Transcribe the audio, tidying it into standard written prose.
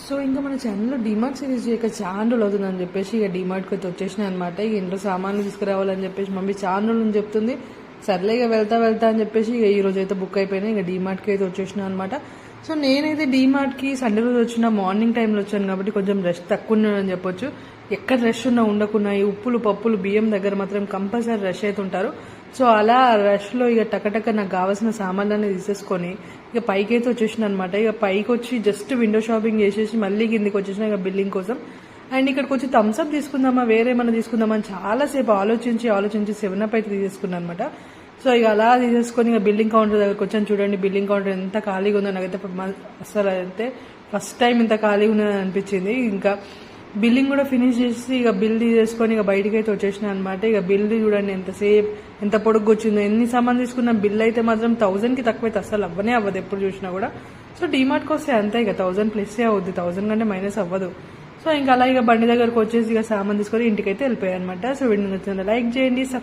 So ఇంకా మన ఛానల్లో డీమార్ట్ సిరీస్ చేయక చాలా రోజులు అవుతుందని చెప్పేసి ఇక డీమార్ట్కి అయితే వచ్చేసినాయి అనమాట. ఇక ఇంట్లో సామాన్లు తీసుకురావాలని చెప్పేసి మమ్మీ చాలా రోజులు చెప్తుంది. సర్లే ఇక వెళ్తా అని చెప్పేసి ఇక ఈ రోజు అయితే బుక్ అయిపోయినాయి. ఇక డీమార్ట్కి అయితే వచ్చేసినా అనమాట. సో నేనైతే డీమార్ట్కి సండే రోజు వచ్చిన మార్నింగ్ టైంలో వచ్చాను కాబట్టి కొంచెం రష్ తక్కువ ఉన్నాడని చెప్పొచ్చు. ఎక్కడ రష్ ఉండకున్నా ఈ ఉప్పులు పప్పులు బియ్యం దగ్గర మాత్రం కంపల్సరీ రష్ అయితే ఉంటారు. సో అలా రష్లో ఇక టకటక నాకు కావాల్సిన సామాన్లన్నీ తీసేసుకొని ఇక పైకి అయితే వచ్చేసిన అనమాట. ఇక పైకి వచ్చి జస్ట్ విండో షాపింగ్ చేసేసి మళ్ళీ కిందికి వచ్చేసిన ఇక బిల్లింగ్ కోసం. అండ్ ఇక్కడికి వచ్చి థమ్స్అప్ తీసుకుందామా వేరేమన్నా తీసుకుందామా అని చాలాసేపు ఆలోచించి 7 అయితే తీసేసుకున్నాను అనమాట. సో ఇక అలా తీసేసుకొని ఇక బిల్లింగ్ కౌంటర్ దగ్గరకు వచ్చాను. చూడండి బిల్లింగ్ కౌంటర్ ఎంత ఖాళీగా ఉందో నాకైతే అసలు అయితే ఫస్ట్ టైం ఇంత ఖాళీగా ఉన్నదని అనిపించింది. ఇంకా బిల్లింగ్ కూడా ఫినిష్ చేసి ఇక బిల్ తీసేసుకొని ఇక బయటికి అయితే వచ్చేసిన అనమాట. ఇక బిల్ చూడండి ఎంతసేపు ఎంత పొడుగు వచ్చిందో. ఎన్ని సామాన్ తీసుకున్న బిల్ అయితే మాత్రం 1000కి తక్కువైతే అసలు అవ్వనే అవ్వదు ఎప్పుడు చూసినా కూడా. సో డీమార్ట్కి వస్తే అంతే ఇక 1000 ప్లస్ అవుద్ది, 1000 కంటే మైనస్ అవ్వదు. సో ఇంకా అలా ఇక బండి దగ్గరకు వచ్చేసి ఇక సామాన్ తీసుకొని ఇంటికైతే వెళ్ళిపోయాయి అనమాట. సో వీడియో నచ్చింది లైక్ చేయండి.